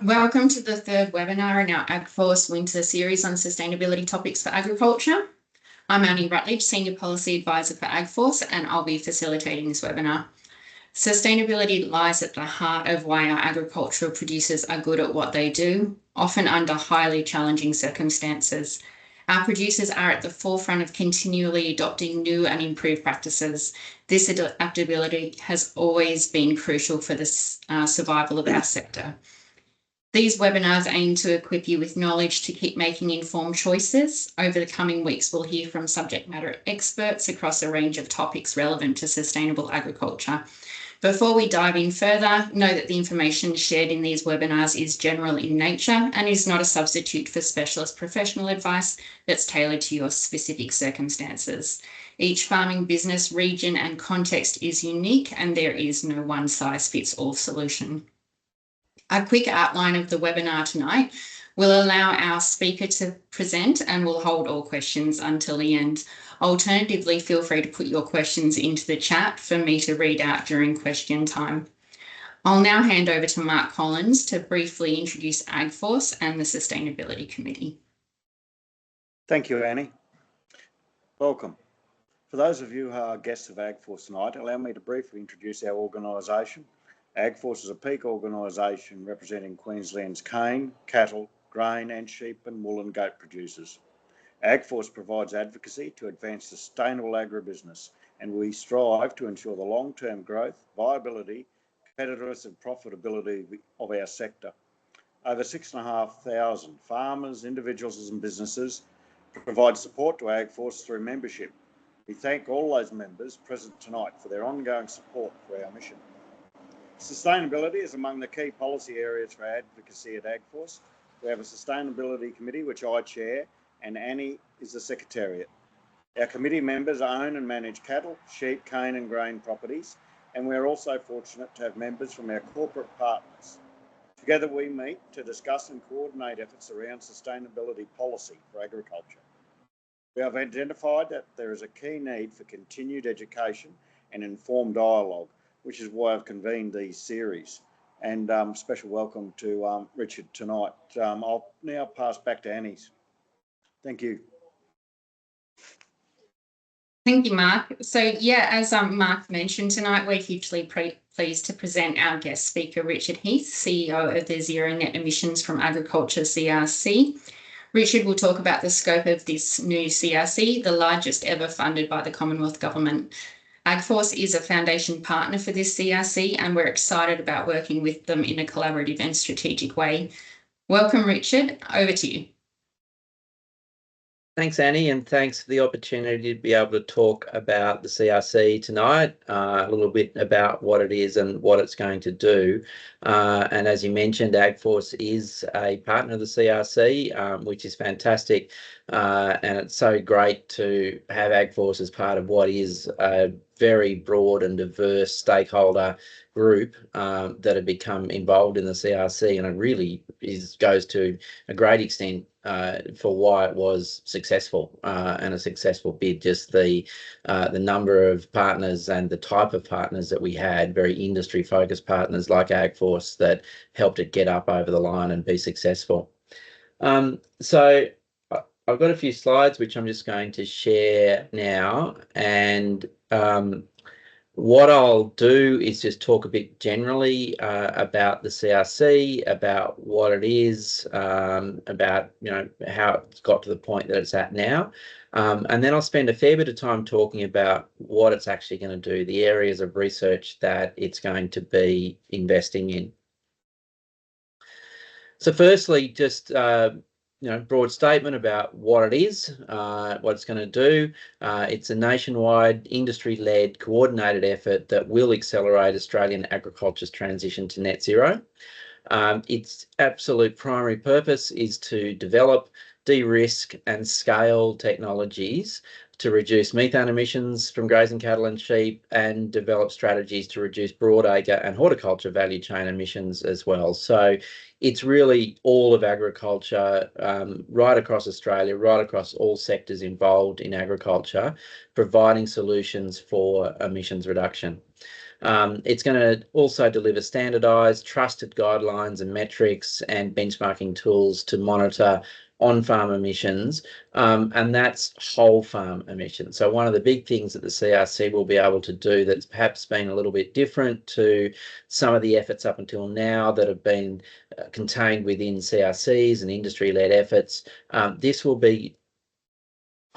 Welcome to the third webinar in our AgForce Winter Series on Sustainability Topics for Agriculture. I'm Annie Rutledge, Senior Policy Advisor for AgForce, and I'll be facilitating this webinar. Sustainability lies at the heart of why our agricultural producers are good at what they do, often under highly challenging circumstances. Our producers are at the forefront of continually adopting new and improved practices. This adaptability has always been crucial for the survival of our sector. These webinars aim to equip you with knowledge to keep making informed choices. Over the coming weeks, we'll hear from subject matter experts across a range of topics relevant to sustainable agriculture. Before we dive in further, know that the information shared in these webinars is general in nature and is not a substitute for specialist professional advice that's tailored to your specific circumstances. Each farming business, region, and context is unique, and there is no one-size-fits-all solution. A quick outline of the webinar tonight will allow our speaker to present, and we'll hold all questions until the end. Alternatively, feel free to put your questions into the chat for me to read out during question time. I'll now hand over to Mark Collins to briefly introduce AgForce and the Sustainability Committee. Thank you, Annie. Welcome. For those of you who are guests of AgForce tonight, allow me to briefly introduce our organisation. AgForce is a peak organisation representing Queensland's cane, cattle, grain and sheep and wool and goat producers. AgForce provides advocacy to advance sustainable agribusiness, and we strive to ensure the long-term growth, viability, competitiveness and profitability of our sector. Over 6,500 farmers, individuals and businesses provide support to AgForce through membership. We thank all those members present tonight for their ongoing support for our mission. Sustainability is among the key policy areas for advocacy at AgForce. We have a Sustainability Committee, which I chair, and Annie is the Secretariat. Our committee members own and manage cattle, sheep, cane and grain properties, and we're also fortunate to have members from our corporate partners. Together we meet to discuss and coordinate efforts around sustainability policy for agriculture. We have identified that there is a key need for continued education and informed dialogue, which is why I've convened these series. And special welcome to Richard tonight. I'll now pass back to Annie. Thank you. Thank you, Mark. So yeah, as Mark mentioned tonight, we're hugely pleased to present our guest speaker, Richard Heath, CEO of the Zero Net Emissions from Agriculture CRC. Richard will talk about the scope of this new CRC, the largest ever funded by the Commonwealth Government. AgForce is a foundation partner for this CRC, and we're excited about working with them in a collaborative and strategic way. Welcome, Richard. Over to you. Thanks, Annie, and thanks for the opportunity to be able to talk about the CRC tonight, a little bit about what it is and what it's going to do. And as you mentioned, AgForce is a partner of the CRC, which is fantastic. And it's so great to have AgForce as part of what is a very broad and diverse stakeholder group that have become involved in the CRC, and it really goes to a great extent for why it was successful and a successful bid. Just the number of partners and the type of partners that we had, very industry focused partners like AgForce, that helped it get up over the line and be successful. So I've got a few slides which I'm just going to share now, and what I'll do is just talk a bit generally about the CRC, about what it is, about how it's got to the point that it's at now, and then I'll spend a fair bit of time talking about what it's actually going to do, the areas of research that it's going to be investing in. So firstly, just broad statement about what it is, what it's going to do. It's a nationwide, industry-led, coordinated effort that will accelerate Australian agriculture's transition to net zero. Its absolute primary purpose is to develop, de-risk and scale technologies to reduce methane emissions from grazing cattle and sheep, and develop strategies to reduce broadacre and horticulture value chain emissions as well. So it's really all of agriculture, right across Australia, right across all sectors involved in agriculture, providing solutions for emissions reduction. It's going to also deliver standardised, trusted guidelines and metrics and benchmarking tools to monitor on-farm emissions, and that's whole farm emissions. So one of the big things that the CRC will be able to do that's perhaps been a little bit different to some of the efforts up until now that have been contained within CRCs and industry-led efforts, this will be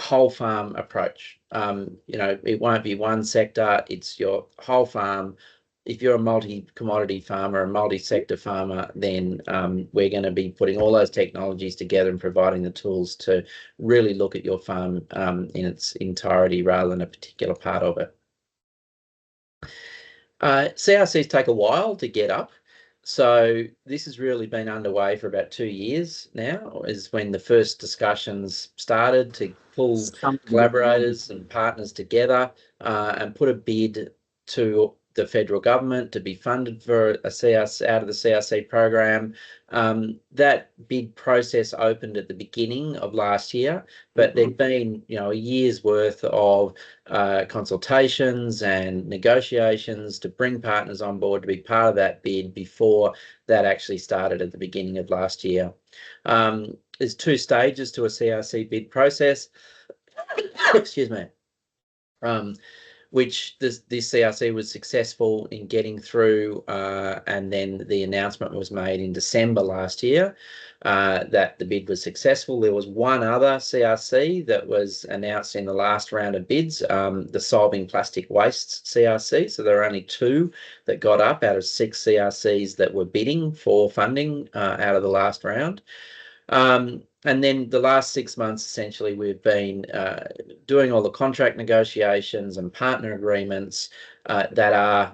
whole farm approach. It won't be one sector, it's your whole farm. If you're a multi-commodity farmer, a multi-sector farmer, then we're going to be putting all those technologies together and providing the tools to really look at your farm in its entirety rather than a particular part of it. CRCs take a while to get up. So this has really been underway for about 2 years now, is when the first discussions started to pull collaborators and partners together and put a bid to the federal government to be funded for a CRC out of the CRC program. That bid process opened at the beginning of last year, but there'd been a year's worth of consultations and negotiations to bring partners on board to be part of that bid before that actually started at the beginning of last year. There's 2 stages to a CRC bid process. Excuse me. Which this CRC was successful in getting through, and then the announcement was made in December last year that the bid was successful. There was one other CRC that was announced in the last round of bids, the Solving Plastic Wastes CRC. So there are only 2 that got up out of 6 CRCs that were bidding for funding out of the last round. And then the last 6 months, essentially, we've been doing all the contract negotiations and partner agreements that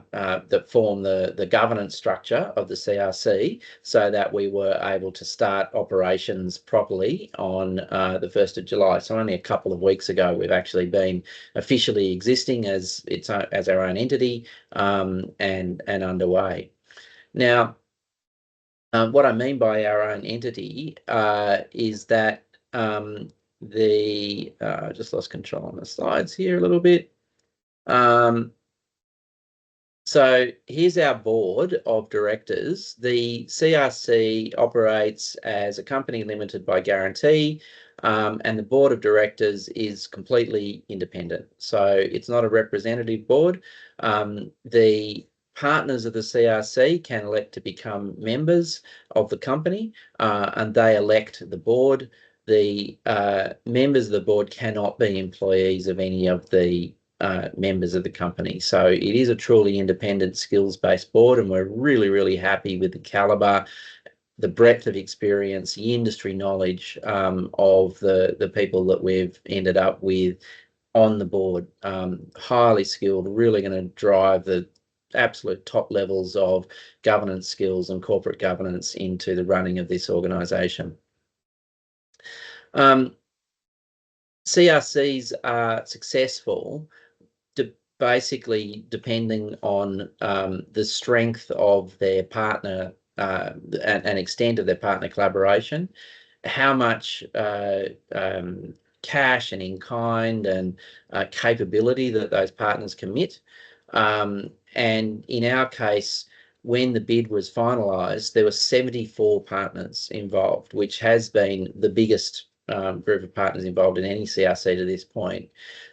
form the governance structure of the CRC, so that we were able to start operations properly on the 1st of July. So only a couple of weeks ago, we've actually been officially existing as our own entity and underway. Now, what I mean by our own entity is that just lost control on the slides here a little bit. So here's our board of directors. The CRC operates as a company limited by guarantee, and the board of directors is completely independent. So it's not a representative board. The partners of the CRC can elect to become members of the company, and they elect the board. The members of the board cannot be employees of any of the members of the company. So it is a truly independent, skills-based board, and we're really, really happy with the calibre, the breadth of experience, the industry knowledge of the people that we've ended up with on the board. Highly skilled, really going to drive the absolute top levels of governance skills and corporate governance into the running of this organisation. CRCs are successful basically depending on the strength of their partner and extent of their partner collaboration, how much cash and in-kind and capability that those partners commit. And in our case, when the bid was finalised, there were 74 partners involved, which has been the biggest group of partners involved in any CRC to this point,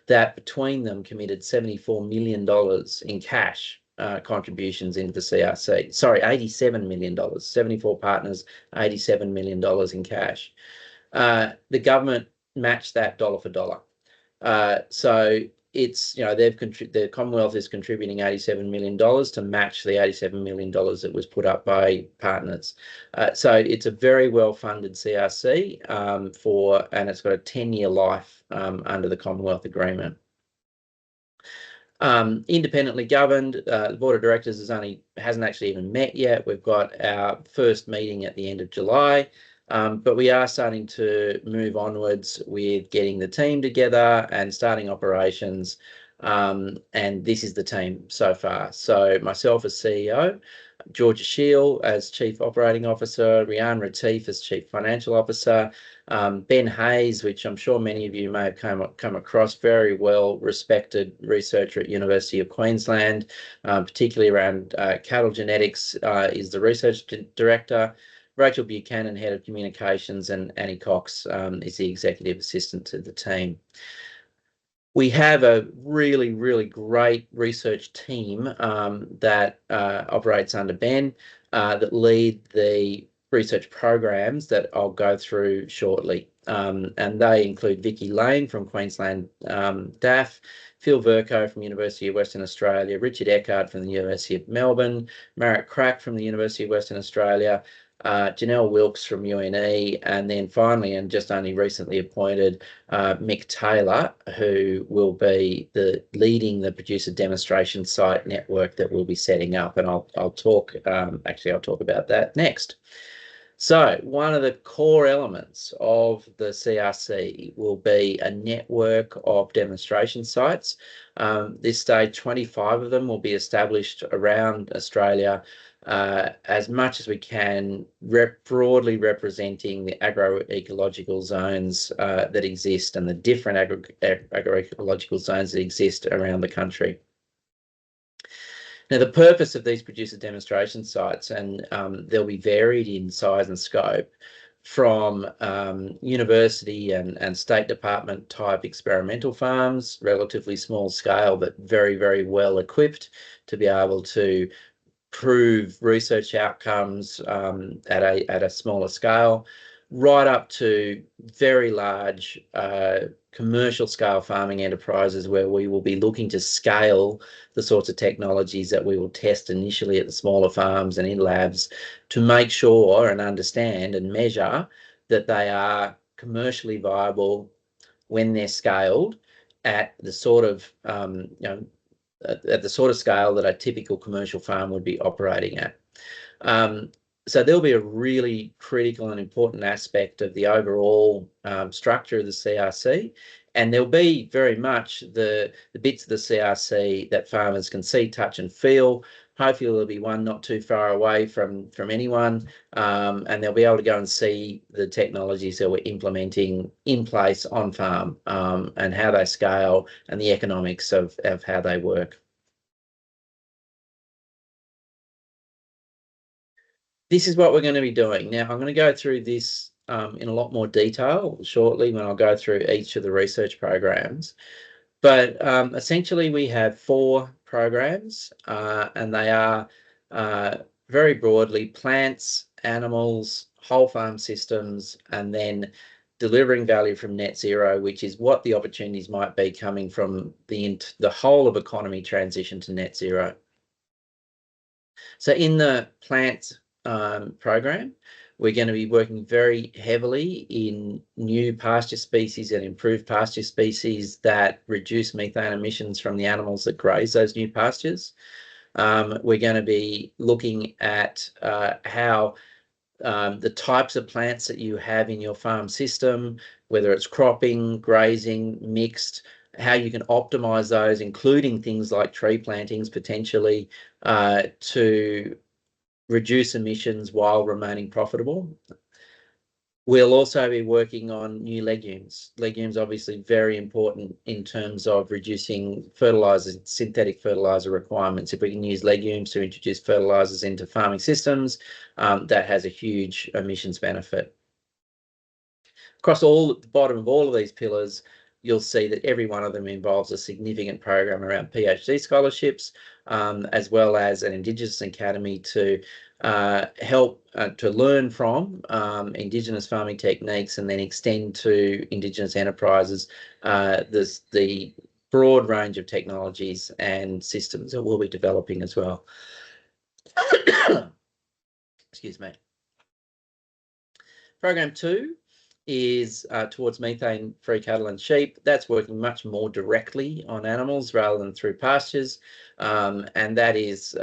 that between them committed $74 million in cash contributions into the CRC. Sorry, $87 million, 74 partners, $87 million in cash. The government matched that dollar for dollar. So it's, the Commonwealth is contributing $87 million to match the $87 million that was put up by partners. So it's a very well-funded CRC and it's got a 10-year life under the Commonwealth Agreement. Independently governed, the board of directors hasn't actually even met yet. We've got our first meeting at the end of July. But we are starting to move onwards with getting the team together and starting operations. And this is the team so far. So myself as CEO, Georgia Shield as Chief Operating Officer, Rian Retief as Chief Financial Officer, Ben Hayes, which I'm sure many of you may have come across, very well respected researcher at University of Queensland, particularly around cattle genetics, is the research director. Rachel Buchanan, Head of Communications, and Annie Cox is the Executive Assistant to the team. We have a really, really great research team that operates under Ben that lead the research programs that I'll go through shortly. And they include Vicky Lane from Queensland DAF, Phil Verco from University of Western Australia, Richard Eckard from the University of Melbourne, Marek Crack from the University of Western Australia, Janelle Wilkes from UNE, and then finally, and just only recently appointed, Mick Taylor, who will be leading the producer demonstration site network that we'll be setting up, and I'll talk about that next. So one of the core elements of the CRC will be a network of demonstration sites. This stage, 25 of them will be established around Australia, as much as we can, broadly representing the agroecological zones that exist and the different agroecological zones that exist around the country. Now, the purpose of these producer demonstration sites, and they'll be varied in size and scope, from university and state department type experimental farms, relatively small scale, but very, very well equipped to be able to prove research outcomes at a smaller scale, right up to very large commercial scale farming enterprises where we will be looking to scale the sorts of technologies that we will test initially at the smaller farms and in labs to make sure and understand and measure that they are commercially viable when they're scaled at the sort of at the sort of scale that a typical commercial farm would be operating at. So there'll be a really critical and important aspect of the overall structure of the CRC, and there'll be very much the bits of the CRC that farmers can see, touch and feel. Hopefully there'll be one not too far away from anyone, and they'll be able to go and see the technologies that we're implementing in place on farm, and how they scale and the economics of how they work. This is what we're going to be doing. Now, I'm going to go through this in a lot more detail shortly when I'll go through each of the research programs. But essentially, we have 4 programs, and they are very broadly plants, animals, whole farm systems, and then delivering value from net zero, which is what the opportunities might be coming from the whole of economy transition to net zero. So in the plant program, we're going to be working very heavily in new pasture species and improved pasture species that reduce methane emissions from the animals that graze those new pastures. We're going to be looking at how the types of plants that you have in your farm system, whether it's cropping, grazing, mixed, how you can optimize those, including things like tree plantings potentially, to reduce emissions while remaining profitable. We'll also be working on new legumes. Legumes obviously very important in terms of reducing fertilizers, synthetic fertilizer requirements. If we can use legumes to introduce fertilizers into farming systems, that has a huge emissions benefit. Across the bottom of all of these pillars, you'll see that every one of them involves a significant program around PhD scholarships, as well as an Indigenous Academy to help to learn from Indigenous farming techniques and then extend to Indigenous enterprises the broad range of technologies and systems that we'll be developing as well. Excuse me. Program 2 is towards methane-free cattle and sheep. That's working much more directly on animals rather than through pastures. And that is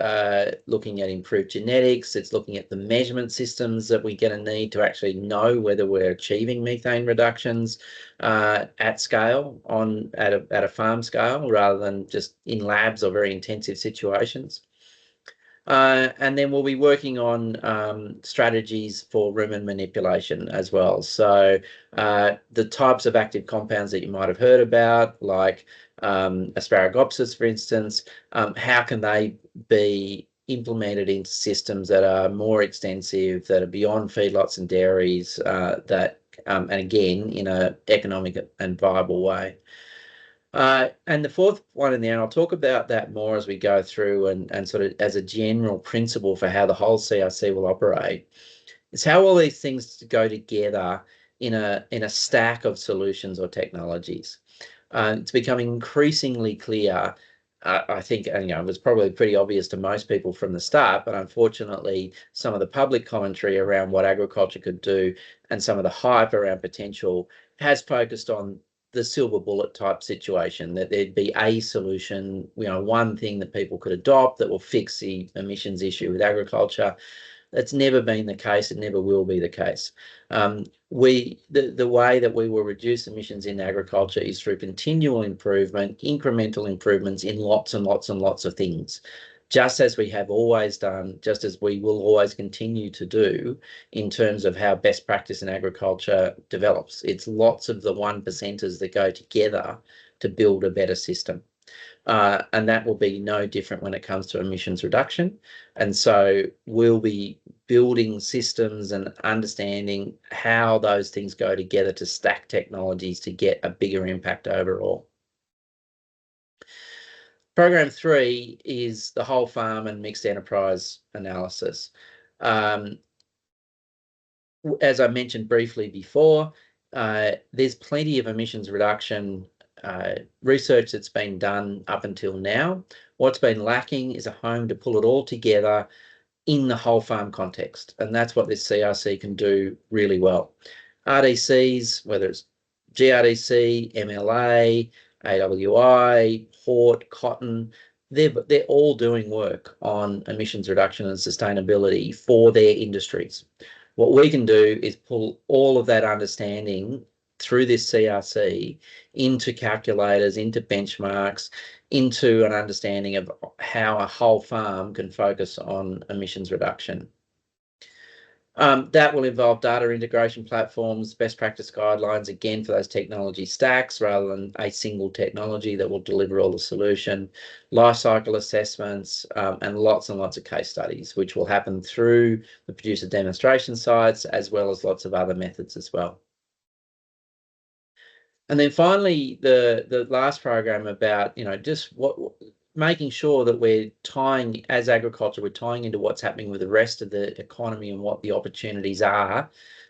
looking at improved genetics. It's looking at the measurement systems that we're going to need to actually know whether we're achieving methane reductions at scale, at a farm scale, rather than just in labs or very intensive situations. And then we'll be working on strategies for rumen manipulation as well. So the types of active compounds that you might have heard about, like Asparagopsis, for instance, how can they be implemented into systems that are more extensive, that are beyond feedlots and dairies, and again, in an economic and viable way. And the fourth one in there, and I'll talk about that more as we go through and sort of as a general principle for how the whole CRC will operate, is how all these things go together in a stack of solutions or technologies. It's becoming increasingly clear. I think, it was probably pretty obvious to most people from the start, but unfortunately, some of the public commentary around what agriculture could do and some of the hype around potential has focused on the silver bullet type situation, that there'd be a solution, one thing that people could adopt that will fix the emissions issue with agriculture. That's never been the case. It never will be the case. The way that we will reduce emissions in agriculture is through continual improvement, incremental improvements in lots and lots and lots of things, just as we have always done, just as we will always continue to do in terms of how best practice in agriculture develops. It's lots of the 1%ers that go together to build a better system. And that will be no different when it comes to emissions reduction. And so we'll be building systems and understanding how those things go together to stack technologies to get a bigger impact overall. Program 3 is the whole farm and mixed enterprise analysis. As I mentioned briefly before, there's plenty of emissions reduction research that's been done up until now. What's been lacking is a home to pull it all together in the whole farm context, and that's what this CRC can do really well. RDCs, whether it's GRDC, MLA, AWI, Hort, Cotton, they're all doing work on emissions reduction and sustainability for their industries. What we can do is pull all of that understanding through this CRC into calculators, into benchmarks, into an understanding of how a whole farm can focus on emissions reduction. That will involve data integration platforms, best practice guidelines, again, for those technology stacks rather than a single technology that will deliver all the solution, life cycle assessments, and lots of case studies, which will happen through the producer demonstration sites, as well as lots of other methods as well. And then finally, the last program about, just making sure that we're tying, as agriculture, we're tying into what's happening with the rest of the economy and what the opportunities are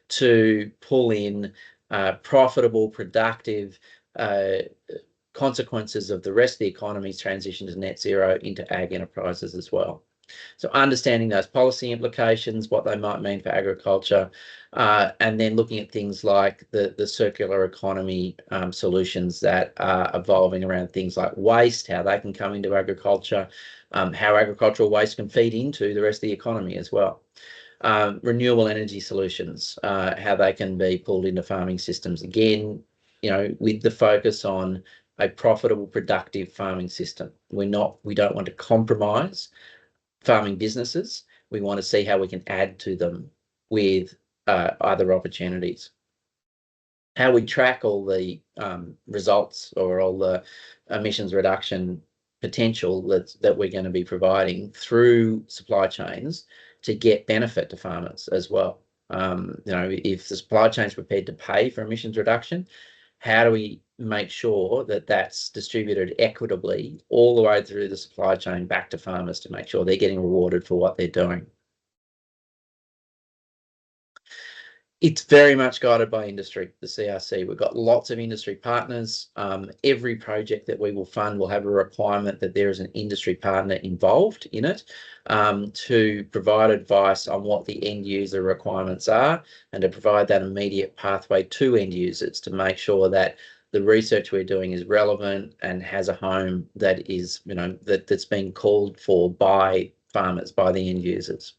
to pull in profitable, productive consequences of the rest of the economy's transition to net zero into ag enterprises as well. So understanding those policy implications, what they might mean for agriculture, and then looking at things like the circular economy solutions that are evolving around things like waste, how they can come into agriculture, how agricultural waste can feed into the rest of the economy as well. Renewable energy solutions, how they can be pulled into farming systems, again, with the focus on a profitable, productive farming system. We don't want to compromise farming businesses. We want to see how we can add to them with other opportunities. How we track all the results or all the emissions reduction potential that we're going to be providing through supply chains to get benefit to farmers as well. If the supply chain is prepared to pay for emissions reduction, how do we make sure that that's distributed equitably all the way through the supply chain back to farmers to make sure they're getting rewarded for what they're doing? It's very much guided by industry, the CRC. We've got lots of industry partners. Every project that we will fund will have a requirement that there is an industry partner involved in it to provide advice on what the end user requirements are and to provide that immediate pathway to end users to make sure that the research we're doing is relevant and has a home that is, that's being called for by farmers, by the end users.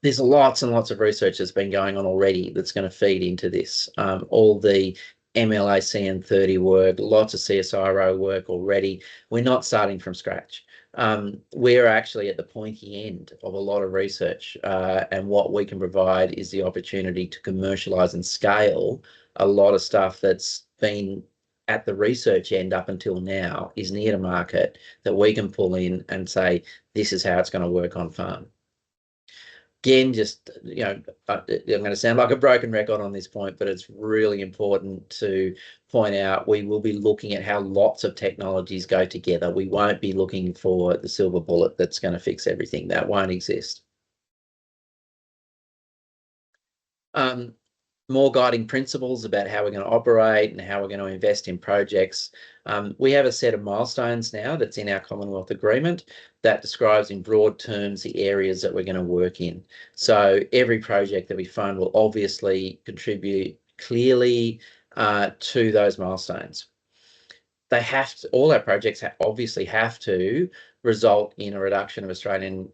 There's lots and lots of research that's been going on already that's going to feed into this. All the MLA CN30 work, lots of CSIRO work already. We're not starting from scratch. We're actually at the pointy end of a lot of research, and what we can provide is the opportunity to commercialise and scale a lot of stuff that's been at the research end up until now is near to market that we can pull in and say, this is how it's going to work on farm. Again, just, I'm going to sound like a broken record on this point, but it's really important to point out we will be looking at how lots of technologies go together. We won't be looking for the silver bullet that's going to fix everything. That won't exist. More guiding principles about how we're going to operate and how we're going to invest in projects. We have a set of milestones now that's in our Commonwealth Agreement that describes in broad terms the areas that we're going to work in. So every project that we fund will obviously contribute clearly to those milestones. They have to, all our projects obviously have to result in a reduction of Australian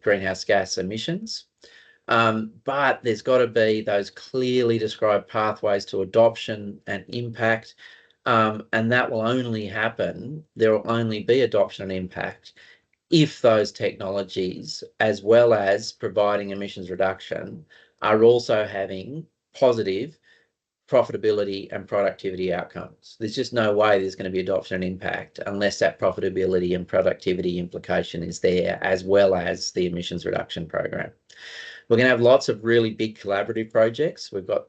greenhouse gas emissions. But there's got to be those clearly described pathways to adoption and impact, and that will only happen, there will only be adoption and impact if those technologies, as well as providing emissions reduction, are also having positive profitability and productivity outcomes. There's just no way there's going to be adoption and impact unless that profitability and productivity implication is there, as well as the emissions reduction program. We're going to have lots of really big collaborative projects. We've got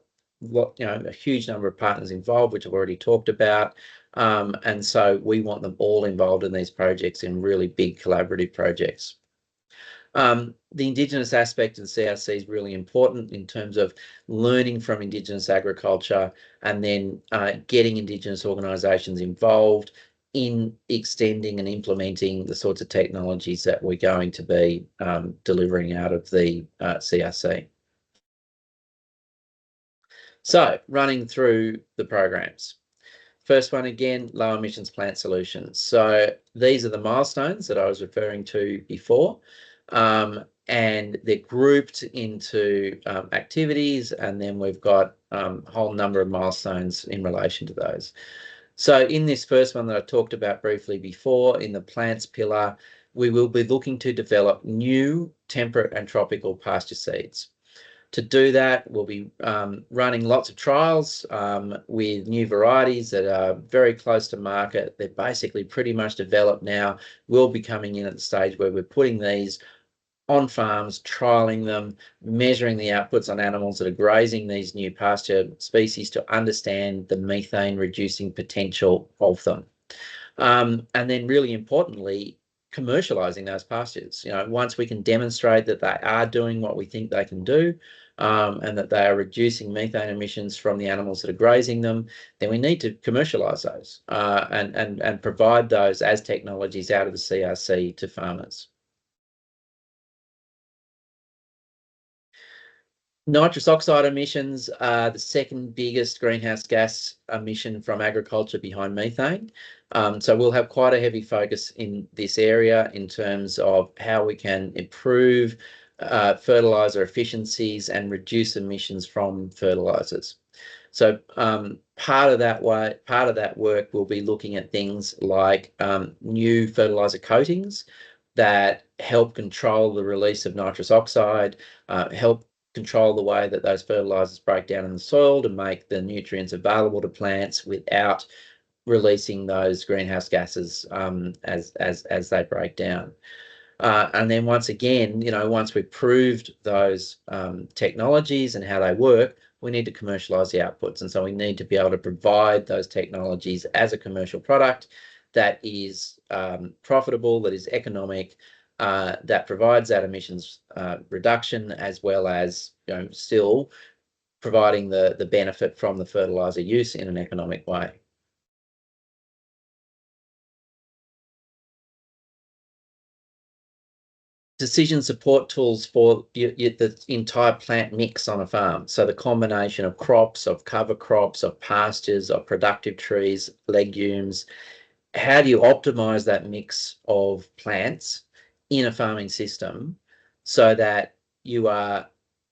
a huge number of partners involved, which I've already talked about. And so we want them all involved in these projects, in really big collaborative projects. The Indigenous aspect of the CRC is really important in terms of learning from Indigenous agriculture and then getting Indigenous organisations involved in extending and implementing the sorts of technologies that we're going to be delivering out of the CRC. So, running through the programs. First one, again, low emissions plant solutions. So these are the milestones that I was referring to before, and they're grouped into activities, and then we've got a whole number of milestones in relation to those. So in this first one that I talked about briefly before, in the plants pillar, we will be looking to develop new temperate and tropical pasture seeds. To do that, we'll be running lots of trials with new varieties that are very close to market. They're basically pretty much developed now. We'll be coming in at the stage where we're putting these on farms, trialling them, measuring the outputs on animals that are grazing these new pasture species to understand the methane reducing potential of them. And then really importantly, commercialising those pastures. Once we can demonstrate that they are doing what we think they can do, and that they are reducing methane emissions from the animals that are grazing them, then we need to commercialise those and provide those as technologies out of the CRC to farmers. Nitrous oxide emissions are the second biggest greenhouse gas emission from agriculture behind methane. So we'll have quite a heavy focus in this area in terms of how we can improve fertiliser efficiencies and reduce emissions from fertilisers. So part of that work will be looking at things like new fertiliser coatings that help control the release of nitrous oxide, help control the way that those fertilisers break down in the soil to make the nutrients available to plants without releasing those greenhouse gases as they break down. And then once again, once we've proved those technologies and how they work, we need to commercialise the outputs. And so we need to be able to provide those technologies as a commercial product that is profitable, that is economic, that provides that emissions reduction, as well as still providing the benefit from the fertiliser use in an economic way. Decision support tools for the entire plant mix on a farm. So the combination of crops, of cover crops, of pastures, of productive trees, legumes. How do you optimize that mix of plants in a farming system so that you are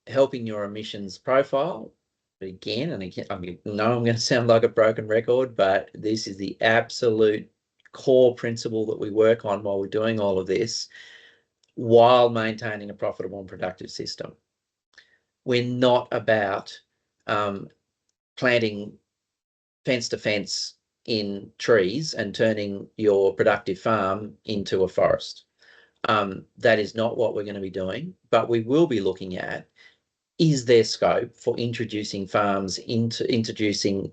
helping your emissions profile? Again, and again, I know I'm going to sound like a broken record, but this is the absolute core principle that we work on while we're doing all of this, while maintaining a profitable and productive system. We're not about planting fence to fence in trees and turning your productive farm into a forest. That is not what we're going to be doing, but we will be looking at, is there scope for introducing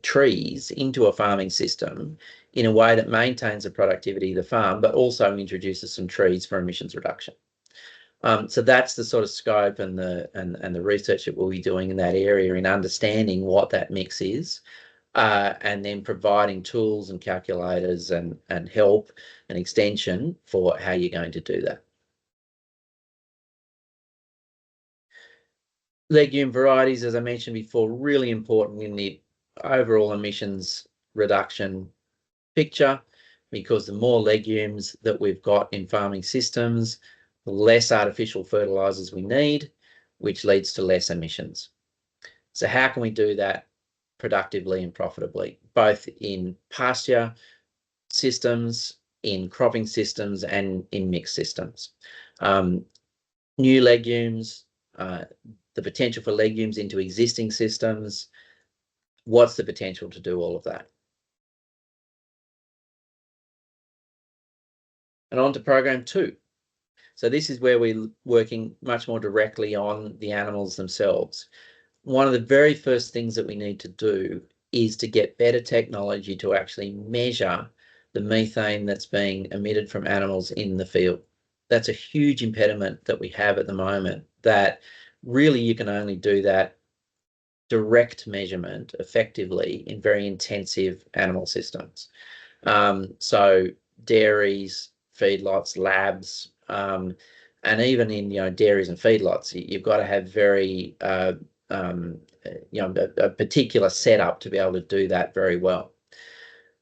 trees into a farming system in a way that maintains the productivity of the farm, but also introduces some trees for emissions reduction. So that's the sort of scope and the research that we'll be doing in that area, in understanding what that mix is, and then providing tools and calculators and help and extension for how you're going to do that. Legume varieties, as I mentioned before, really important in the overall emissions reduction picture, because the more legumes that we've got in farming systems, the less artificial fertilizers we need, which leads to less emissions. So how can we do that productively and profitably, both in pasture systems, in cropping systems, and in mixed systems? New legumes, the potential for legumes into existing systems. What's the potential to do all of that? And on to program 2. So this is where we're working much more directly on the animals themselves. One of the very first things that we need to do is to get better technology to actually measure the methane that's being emitted from animals in the field. That's a huge impediment that we have at the moment, that really you can only do that direct measurement effectively in very intensive animal systems. So dairies, feedlots, labs, and even in dairies and feedlots, you've got to have very a particular setup to be able to do that very well.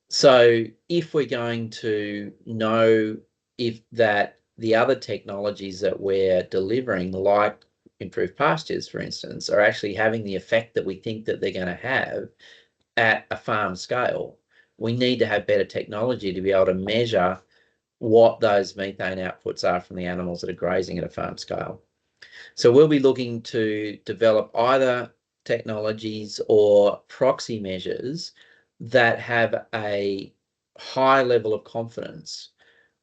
So if we're going to know if that the other technologies that we're delivering, like improved pastures, for instance, are actually having the effect that we think that they're going to have at a farm scale, we need to have better technology to be able to measure what those methane outputs are from the animals that are grazing at a farm scale. So we'll be looking to develop either technologies or proxy measures that have a high level of confidence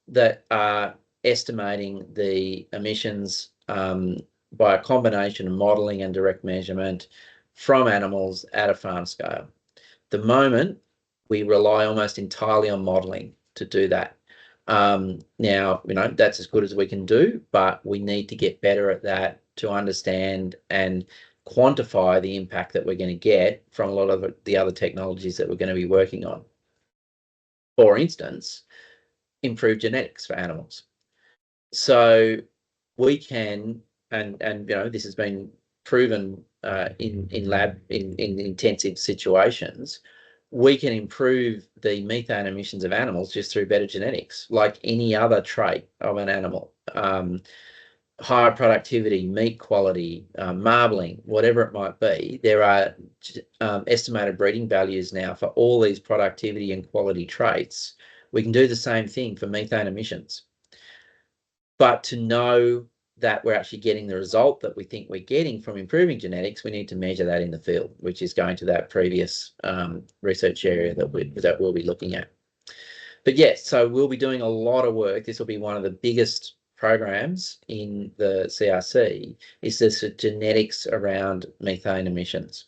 that are estimating the emissions by a combination of modelling and direct measurement from animals at a farm scale. At the moment, we rely almost entirely on modelling to do that. Now, that's as good as we can do, but we need to get better at that to understand and quantify the impact that we're going to get from a lot of the other technologies that we're going to be working on. For instance, improve genetics for animals. So we can, and this has been proven in lab in intensive situations, we can improve the methane emissions of animals just through better genetics, like any other trait of an animal. Higher productivity, meat quality, marbling, whatever it might be. There are estimated breeding values now for all these productivity and quality traits. We can do the same thing for methane emissions. But to know that we're actually getting the result that we think we're getting from improving genetics, we need to measure that in the field, which is going to that previous research area that we'll be looking at. But yes, so we'll be doing a lot of work. This will be one of the biggest programs in the CRC, is this genetics around methane emissions.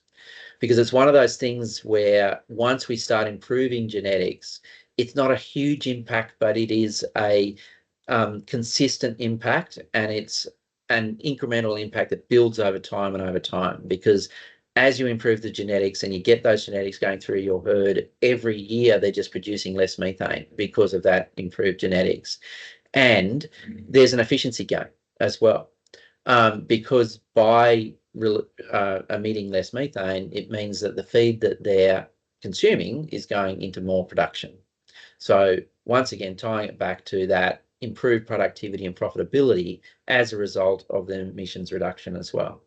Because it's one of those things where once we start improving genetics, it's not a huge impact, but it is a consistent impact, and it's an incremental impact that builds over time and over time, because as you improve the genetics and you get those genetics going through your herd, every year they're just producing less methane because of that improved genetics. And there's an efficiency gain as well, because by emitting less methane, it means that the feed that they're consuming is going into more production. So once again, tying it back to that improved productivity and profitability as a result of the emissions reduction as well.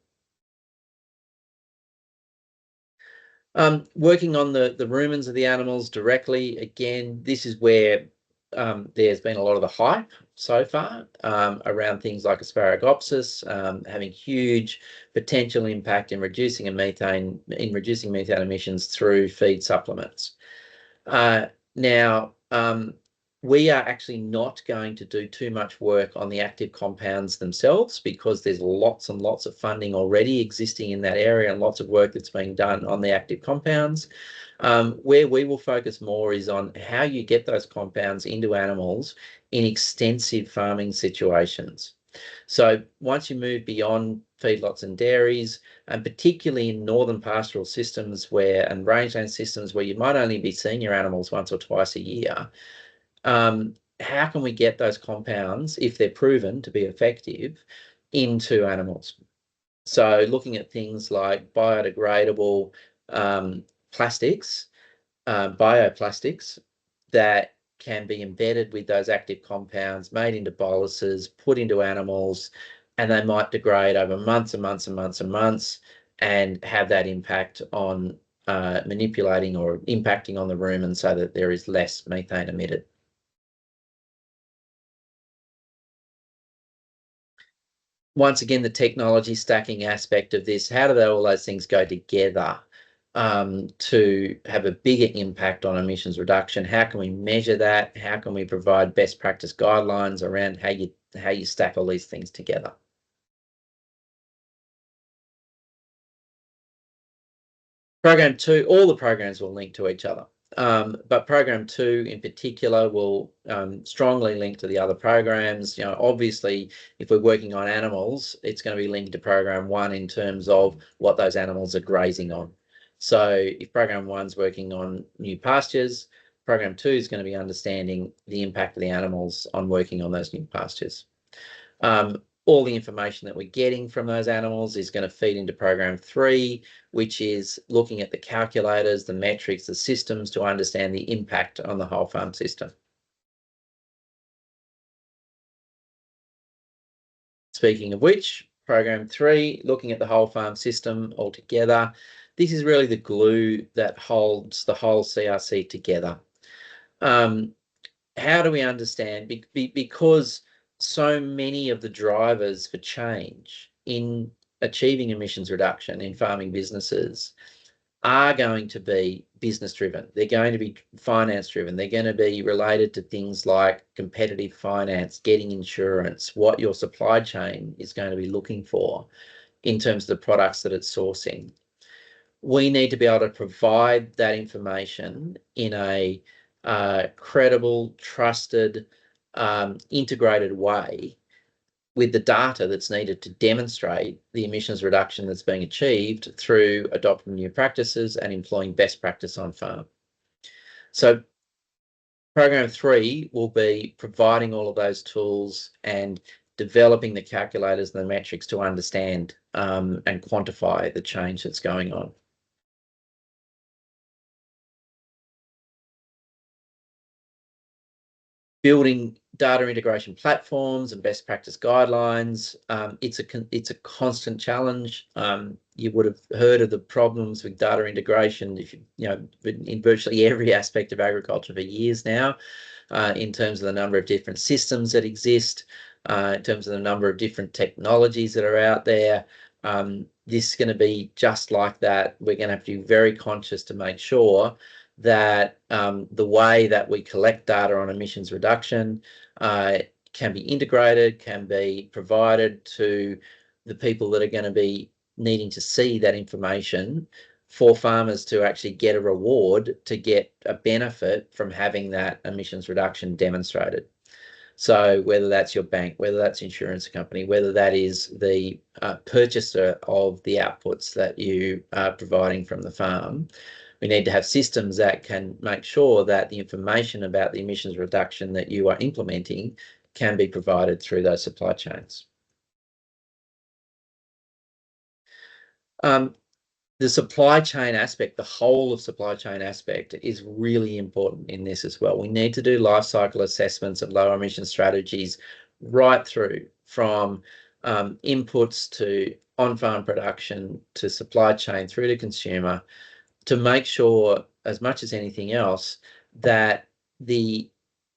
Working on the rumens of the animals directly, again, this is where there's been a lot of the hype so far around things like Asparagopsis having huge potential impact in reducing methane emissions through feed supplements. Now, we are actually not going to do too much work on the active compounds themselves because there's lots and lots of funding already existing in that area and lots of work that's being done on the active compounds. Where we will focus more is on how you get those compounds into animals in extensive farming situations. So once you move beyond feedlots and dairies, and particularly in northern pastoral systems and rangeland systems where you might only be seeing your animals once or twice a year, how can we get those compounds, if they're proven to be effective, into animals? So looking at things like biodegradable plastics, bioplastics that can be embedded with those active compounds, made into boluses, put into animals, and they might degrade over months and months and months and months and have that impact on manipulating or impacting on the rumen so that there is less methane emitted. Once again, the technology stacking aspect of this, how do all those things go together to have a bigger impact on emissions reduction? How can we measure that? How can we provide best practice guidelines around how you stack all these things together? Program 2, all the programs will link to each other. But program 2 in particular will strongly link to the other programs. Obviously, if we're working on animals, it's going to be linked to program 1 in terms of what those animals are grazing on. So if program 1's working on new pastures, program 2 is going to be understanding the impact of the animals on working on those new pastures. All the information that we're getting from those animals is going to feed into program 3, which is looking at the calculators, the metrics, the systems to understand the impact on the whole farm system. Speaking of which, program 3, looking at the whole farm system altogether. This is really the glue that holds the whole CRC together. How do we understand? Because so many of the drivers for change in achieving emissions reduction in farming businesses are going to be business driven. They're going to be finance driven. They're going to be related to things like competitive finance, getting insurance, what your supply chain is going to be looking for in terms of the products that it's sourcing. We need to be able to provide that information in a credible, trusted, integrated way with the data that's needed to demonstrate the emissions reduction that's being achieved through adopting new practices and employing best practice on farm. So program 3 will be providing all of those tools and developing the calculators and the metrics to understand and quantify the change that's going on. Building data integration platforms and best practice guidelines. It's a constant challenge. You would have heard of the problems with data integration in virtually every aspect of agriculture for years now, in terms of the number of different systems that exist, in terms of the number of different technologies that are out there. This is going to be just like that. We're going to have to be very conscious to make sure that the way that we collect data on emissions reduction can be integrated, can be provided to the people that are going to be needing to see that information for farmers to actually get a reward, to get a benefit from having that emissions reduction demonstrated. So whether that's your bank, whether that's insurance company, whether that is the purchaser of the outputs that you are providing from the farm, we need to have systems that can make sure that the information about the emissions reduction that you are implementing can be provided through those supply chains. The supply chain aspect, the whole of supply chain aspect, is really important in this as well. We need to do life cycle assessments of low emission strategies right through from inputs to on-farm production to supply chain through to consumer, to make sure, as much as anything else, that the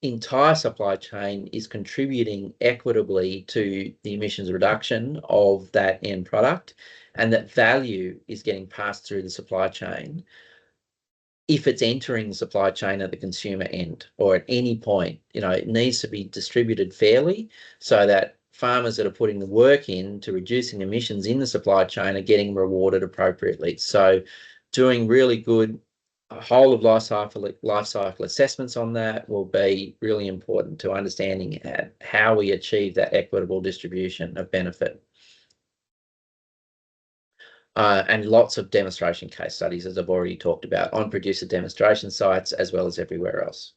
entire supply chain is contributing equitably to the emissions reduction of that end product, and that value is getting passed through the supply chain if it's entering the supply chain at the consumer end or at any point. It needs to be distributed fairly so that farmers that are putting the work in to reducing emissions in the supply chain are getting rewarded appropriately. So doing really good whole of life cycle assessments on that will be really important to understanding how we achieve that equitable distribution of benefit. And lots of demonstration case studies, as I've already talked about, on producer demonstration sites as well as everywhere else.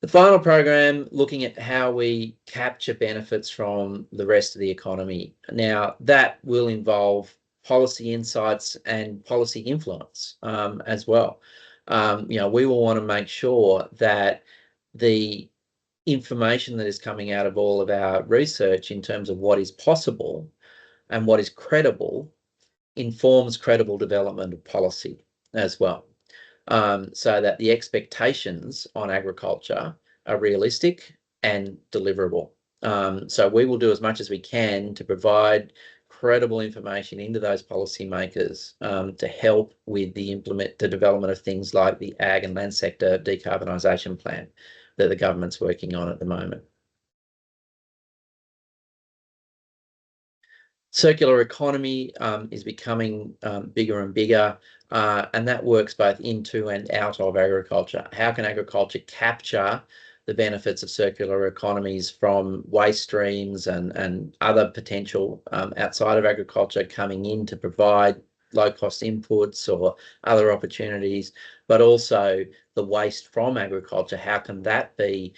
The final program, looking at how we capture benefits from the rest of the economy. Now, that will involve policy insights and policy influence as well. We will want to make sure that the information that is coming out of all of our research in terms of what is possible and what is credible informs credible development of policy as well, so that the expectations on agriculture are realistic and deliverable. So we will do as much as we can to provide credible information into those policymakers to help with the development of things like the ag and land sector decarbonisation plan that the government's working on at the moment. Circular economy is becoming bigger and bigger, and that works both into and out of agriculture. How can agriculture capture the benefits of circular economies from waste streams and other potential outside of agriculture coming in to provide low-cost inputs or other opportunities, but also the waste from agriculture? How can that be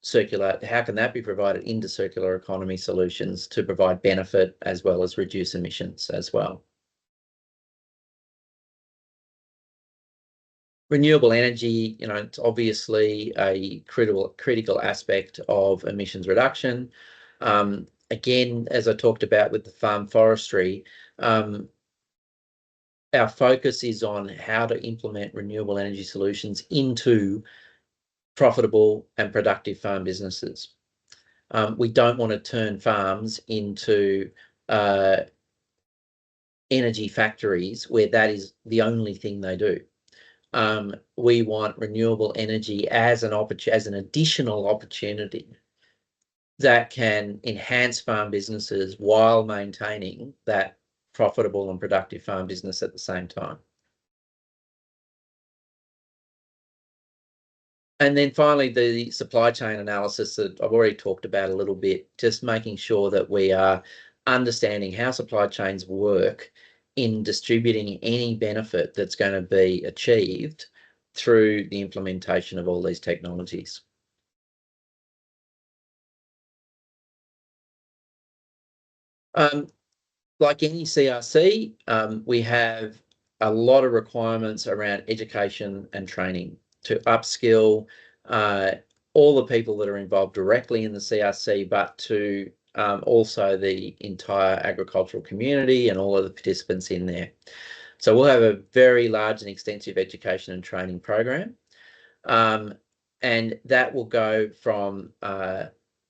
circular? How can that be provided into circular economy solutions to provide benefit as well as reduce emissions as well? Renewable energy, it's obviously a critical aspect of emissions reduction. Again, as I talked about with the farm forestry, our focus is on how to implement renewable energy solutions into profitable and productive farm businesses. We don't want to turn farms into energy factories where that is the only thing they do. We want renewable energy as an additional opportunity that can enhance farm businesses while maintaining that profitable and productive farm business at the same time. And then finally, the supply chain analysis that I've already talked about a little bit, just making sure that we are understanding how supply chains work in distributing any benefit that's going to be achieved through the implementation of all these technologies. Like any CRC, we have a lot of requirements around education and training to upskill all the people that are involved directly in the CRC, but to also the entire agricultural community and all of the participants in there. So we'll have a very large and extensive education and training program. And that will go from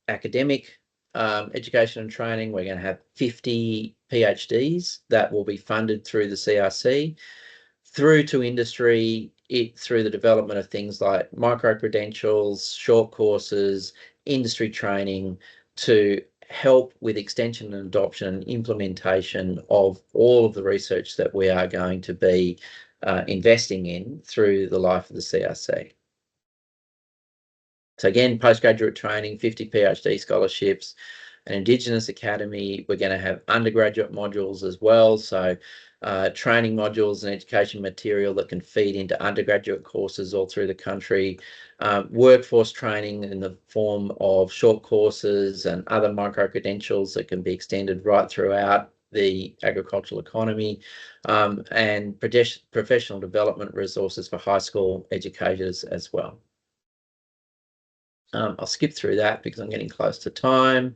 academic education and training. We're going to have 50 PhDs that will be funded through the CRC, through to industry, through the development of things like micro-credentials, short courses, industry training, to help with extension and adoption and implementation of all of the research that we are going to be investing in through the life of the CRC. So again, postgraduate training, 50 PhD scholarships, an Indigenous Academy. We're going to have undergraduate modules as well. So training modules and education material that can feed into undergraduate courses all through the country. Workforce training in the form of short courses and other micro-credentials that can be extended right throughout the agricultural economy, and professional development resources for high school educators as well. I'll skip through that because I'm getting close to time.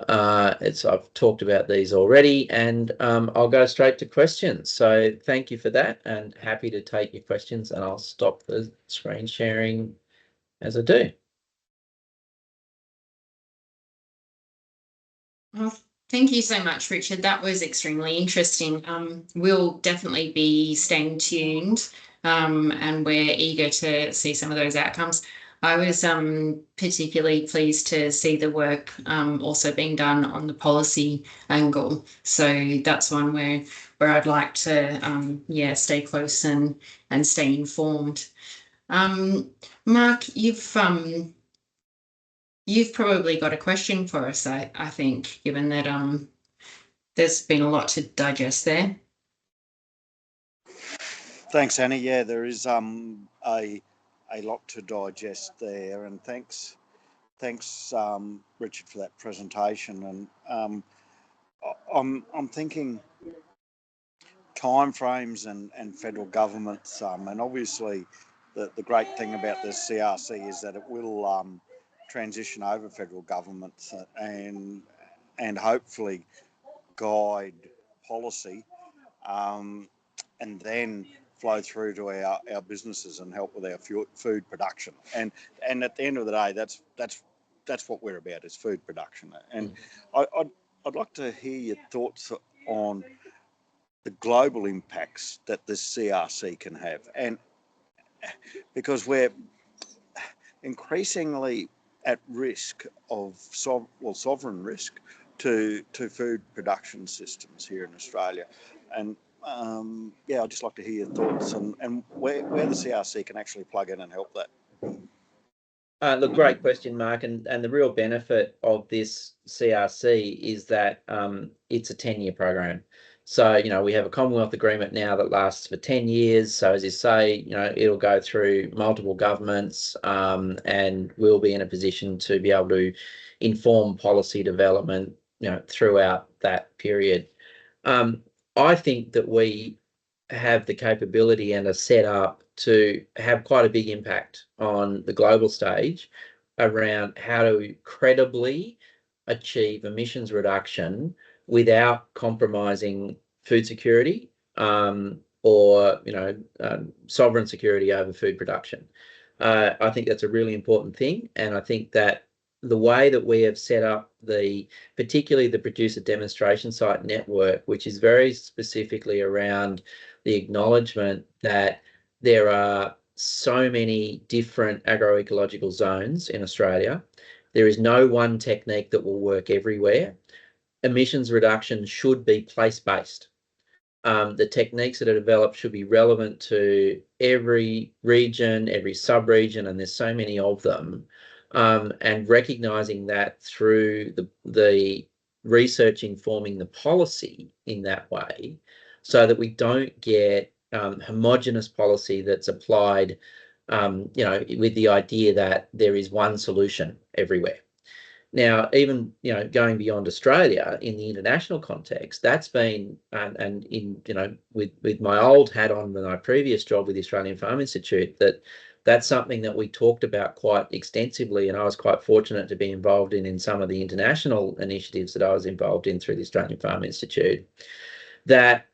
I've talked about these already, and I'll go straight to questions. So thank you for that, and happy to take your questions, and I'll stop the screen sharing as I do. Well, thank you so much, Richard. That was extremely interesting. We'll definitely be staying tuned, and we're eager to see some of those outcomes. I was particularly pleased to see the work also being done on the policy angle. So that's one where I'd like to stay close and stay informed. Mark, you've probably got a question for us, I think, given that there's been a lot to digest there. Thanks, Annie. Yeah, there is a lot to digest there, and thanks, Richard, for that presentation. And I'm thinking timeframes and federal governments, and obviously the great thing about the CRC is that it will transition over federal governments and hopefully guide policy, and then flow through to our businesses and help with our food production. And at the end of the day, that's what we're about, is food production. And I'd like to hear your thoughts on the global impacts that this CRC can have, and because we're increasingly at risk of sovereign risk to food production systems here in Australia. And I'd just like to hear your thoughts and where the CRC can actually plug in and help that. Look, great question, Mark. And the real benefit of this CRC is that it's a 10-year program. So, we have a Commonwealth agreement now that lasts for 10 years. So as you say, it'll go through multiple governments, and we'll be in a position to be able to inform policy development, throughout that period. I think that we have the capability and are set up to have quite a big impact on the global stage around how to credibly achieve emissions reduction without compromising food security, or sovereign security over food production. I think that's a really important thing, and I think that the way that we have set up particularly the producer demonstration site network, which is very specifically around the acknowledgement that there are so many different agroecological zones in Australia. There is no one technique that will work everywhere. Emissions reduction should be place-based. The techniques that are developed should be relevant to every region, every sub-region, and there's so many of them. And recognising that through the research informing the policy in that way, so that we don't get homogenous policy that's applied, with the idea that there is one solution everywhere. Now, even going beyond Australia in the international context, that's been and in with my old hat on in my previous job with the Australian Farm Institute, that's something that we talked about quite extensively, and I was quite fortunate to be involved in some of the international initiatives that I was involved in through the Australian Farm Institute. That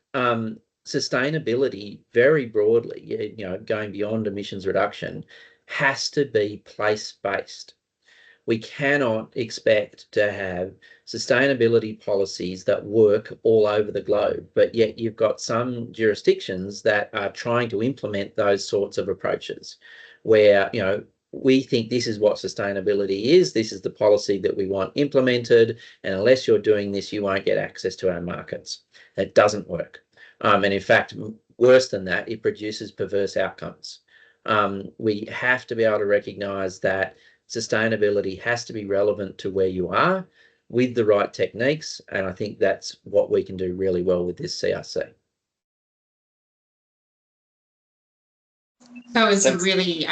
sustainability, very broadly, going beyond emissions reduction, has to be place-based. We cannot expect to have sustainability policies that work all over the globe, but yet you've got some jurisdictions that are trying to implement those sorts of approaches where, we think this is what sustainability is, this is the policy that we want implemented, and unless you're doing this, you won't get access to our markets. That doesn't work. And in fact, worse than that, it produces perverse outcomes. We have to be able to recognise that sustainability has to be relevant to where you are with the right techniques. And I think that's what we can do really well with this CRC. That was Thanks. a really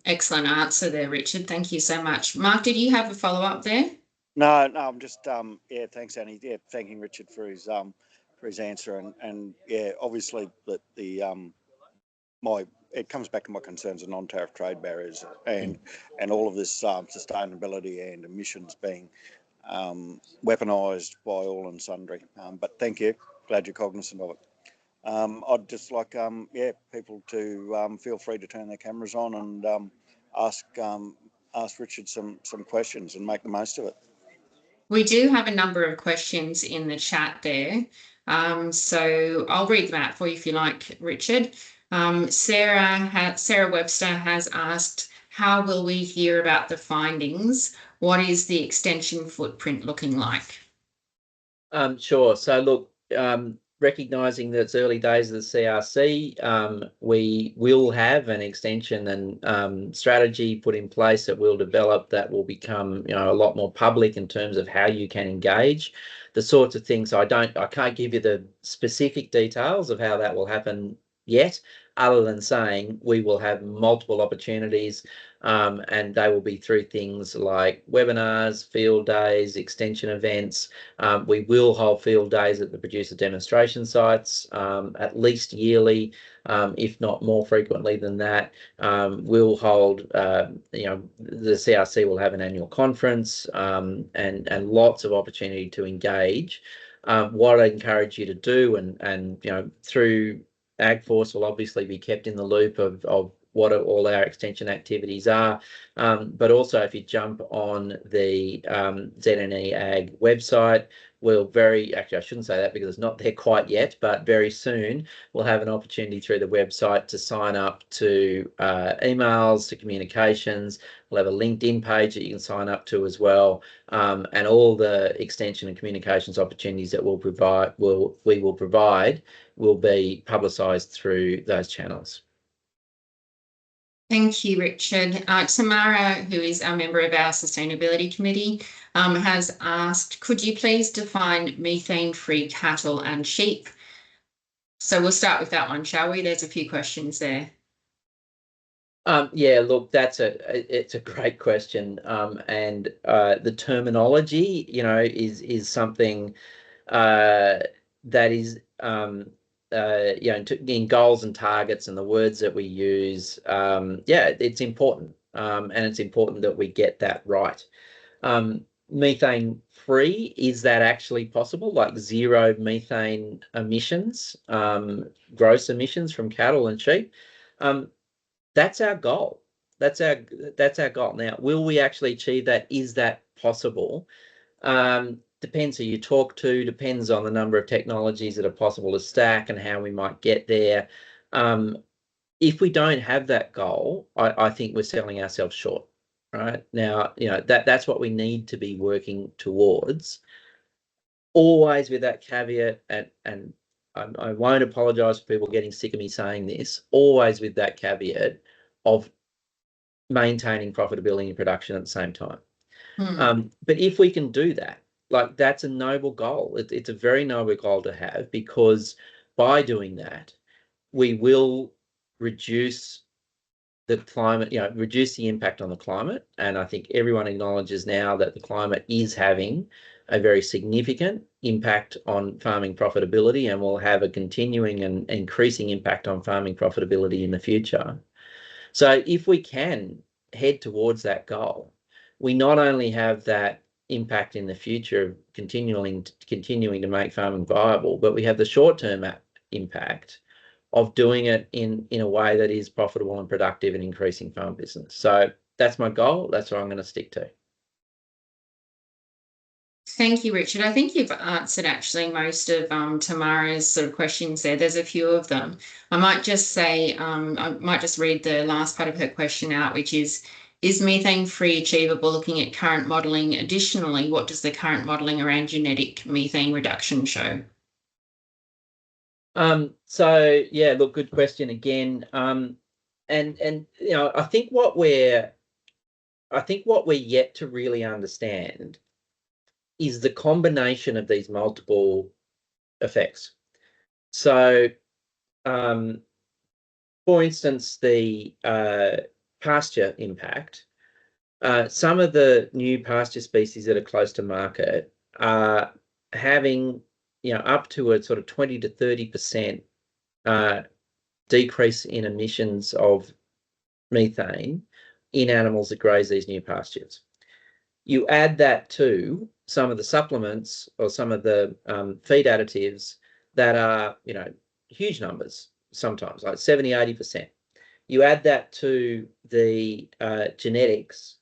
excellent answer there, Richard. Thank you so much. Mark, did you have a follow-up there? No, I'm just yeah, thanks, Annie. Yeah, thanking Richard for his answer, and yeah, obviously that the it comes back to my concerns of non-tariff trade barriers and all of this sustainability and emissions being weaponised by all and sundry. But thank you. Glad you're cognizant of it. I'd just like yeah, people to feel free to turn their cameras on and ask Richard some questions and make the most of it. We do have a number of questions in the chat there. So I'll read them out for you if you like, Richard. Sarah Webster has asked, how will we hear about the findings? What is the extension footprint looking like? Sure. So look, recognising that it's early days of the CRC, we will have an extension and strategy put in place that we'll develop that will become, a lot more public in terms of how you can engage. The sorts of things I can't give you the specific details of how that will happen yet, other than saying we will have multiple opportunities, and they will be through things like webinars, field days, extension events. We will hold field days at the producer demonstration sites at least yearly, if not more frequently than that. We'll hold, the CRC will have an annual conference, and lots of opportunity to engage. What I encourage you to do, and through AgForce will obviously be kept in the loop of what all our extension activities are, but also if you jump on the ZNE-Ag website, actually I shouldn't say that because it's not there quite yet, but very soon we'll have an opportunity through the website to sign up to emails, to communications. We'll have a LinkedIn page that you can sign up to as well, and all the extension and communications opportunities that we will provide will be publicised through those channels. Thank you, Richard. Tamara, who is a member of our Sustainability Committee, has asked, could you please define methane-free cattle and sheep? So we'll start with that one, shall we? There's a few questions there. Yeah, look, it's a great question, and the terminology, is something that is, in goals and targets and the words that we use. Yeah, it's important, and it's important that we get that right. Methane free, is that actually possible? Like zero methane emissions, gross emissions from cattle and sheep? That's our goal. That's our goal. Now, will we actually achieve that? Is that possible? Depends who you talk to, depends on the number of technologies that are possible to stack and how we might get there. If we don't have that goal, I think we're selling ourselves short. Right now, that's what we need to be working towards. Always with that caveat, and I won't apologise for people getting sick of me saying this, always with that caveat of maintaining profitability and production at the same time. But if we can do that, like, that's a noble goal. It's a very noble goal to have, because by doing that, we will reduce the climate, reduce the impact on the climate. And I think everyone acknowledges now that the climate is having a very significant impact on farming profitability, and will have a continuing and increasing impact on farming profitability in the future. So if we can head towards that goal, we not only have that impact in the future of continuing to make farming viable, but we have the short-term impact of doing it in a way that is profitable and productive and increasing farm business. So that's my goal. That's what I'm going to stick to. Thank you, Richard. I think you've answered actually most of Tamara's sort of questions there. There's a few of them. I might just say, I might just read the last part of her question out, which is methane free achievable looking at current modelling? Additionally, what does the current modelling around genetic methane reduction show? So yeah, look, good question again. And I think what we're I think what we're yet to really understand is the combination of these multiple effects. So, for instance, the pasture impact, some of the new pasture species that are close to market are having, up to a sort of 20 to 30% decrease in emissions of methane in animals that graze these new pastures. You add that to some of the supplements or some of the feed additives that are, huge numbers sometimes, like 70, 80%. You add that to the genetics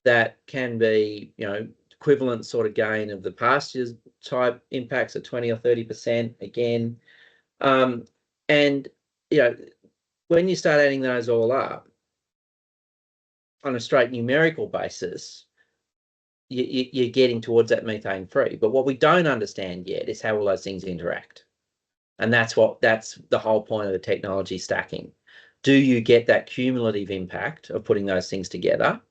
that can be, equivalent sort of gain of the pastures type impacts at 20 or 30% again. And, when you start adding those all up on a straight numerical basis, you're getting towards that methane free. But what we don't understand yet is how all those things interact. And that's the whole point of the technology stacking. Do you get that cumulative impact of putting those things together?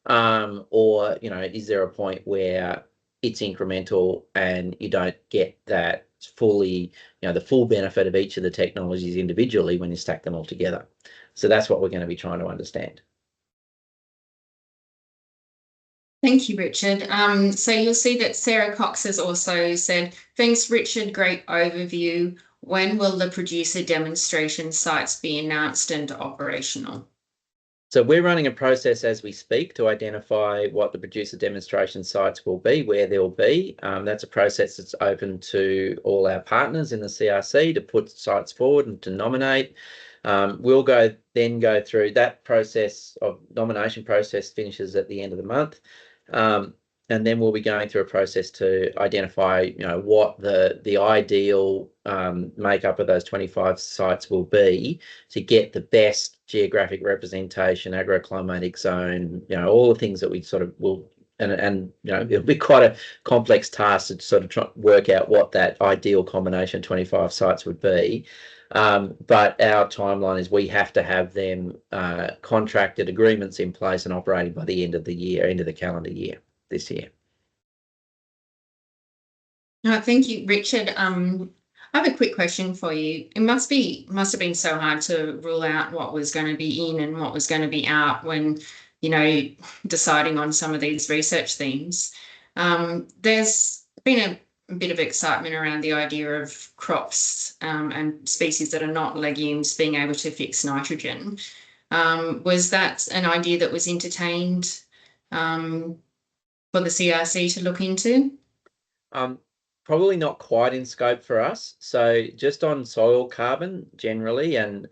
Or, is there a point where it's incremental and you don't get that fully, the full benefit of each of the technologies individually when you stack them all together? So that's what we're going to be trying to understand. Thank you, Richard. So you'll see that Sarah Cox has also said, thanks, Richard, great overview. When will the producer demonstration sites be announced and operational? So we're running a process as we speak to identify what the producer demonstration sites will be, where they'll be. That's a process that's open to all our partners in the CRC to put sites forward and to nominate. We'll then go through that process of nomination process finishes at the end of the month. And then we'll be going through a process to identify, what the ideal makeup of those 25 sites will be to get the best geographic representation, agroclimatic zone, all the things that we sort of will, and it'll be quite a complex task to sort of try to work out what that ideal combination of 25 sites would be. But our timeline is we have to have them contracted agreements in place and operating by the end of the year, end of the calendar year this year. Thank you, Richard. I have a quick question for you. It must have been so hard to rule out what was going to be in and what was going to be out when, deciding on some of these research themes. There's been a bit of excitement around the idea of crops and species that are not legumes being able to fix nitrogen. Was that an idea that was entertained for the CRC to look into? Probably not quite in scope for us. So just on soil carbon generally and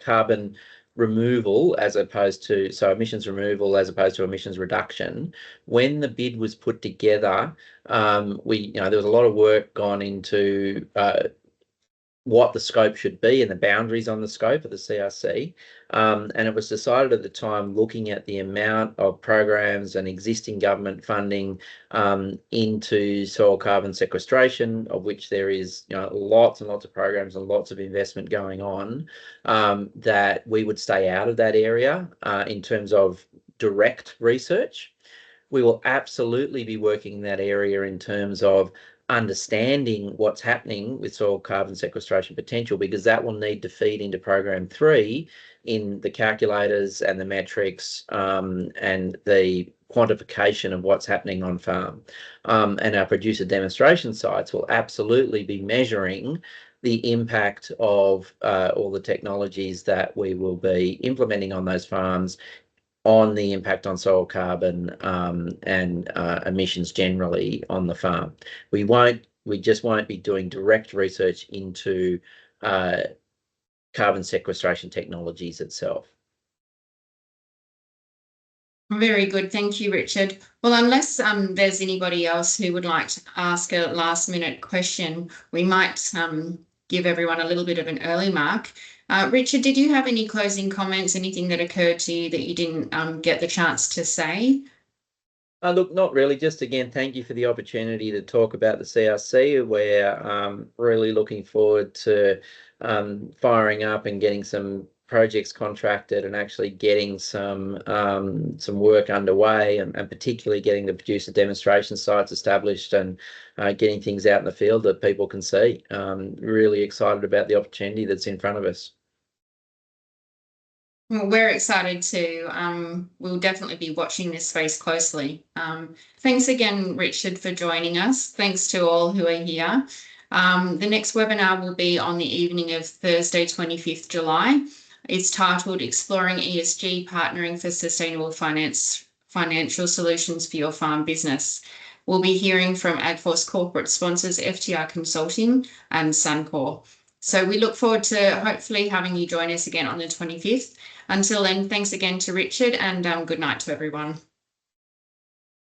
carbon removal as opposed to, so emissions removal as opposed to emissions reduction, when the bid was put together, there was a lot of work gone into what the scope should be and the boundaries on the scope of the CRC. And it was decided at the time, looking at the amount of programs and existing government funding into soil carbon sequestration, of which there is lots and lots of programs and lots of investment going on, that we would stay out of that area in terms of direct research. We will absolutely be working in that area in terms of understanding what's happening with soil carbon sequestration potential, because that will need to feed into program 3 in the calculators and the metrics and the quantification of what's happening on farm. And our producer demonstration sites will absolutely be measuring the impact of all the technologies that we will be implementing on those farms on the impact on soil carbon and emissions generally on the farm. We just won't be doing direct research into carbon sequestration technologies itself. Very good. Thank you, Richard. Well, unless there's anybody else who would like to ask a last minute question, we might give everyone a little bit of an early mark. Richard, did you have any closing comments, anything that occurred to you that you didn't get the chance to say? Look, not really. Just again, thank you for the opportunity to talk about the CRC. We're really looking forward to firing up and getting some projects contracted and actually getting some work underway, and particularly getting the producer demonstration sites established and getting things out in the field that people can see. Really excited about the opportunity that's in front of us. Well, we're excited too. We'll definitely be watching this space closely. Thanks again, Richard, for joining us. Thanks to all who are here. The next webinar will be on the evening of Thursday, 25th July. It's titled Exploring ESG Partnering for Sustainable Financial Solutions for Your Farm Business. We'll be hearing from AgForce corporate sponsors FTR Consulting and Suncor. So we look forward to hopefully having you join us again on the 25th. Until then, thanks again to Richard, and good night to everyone.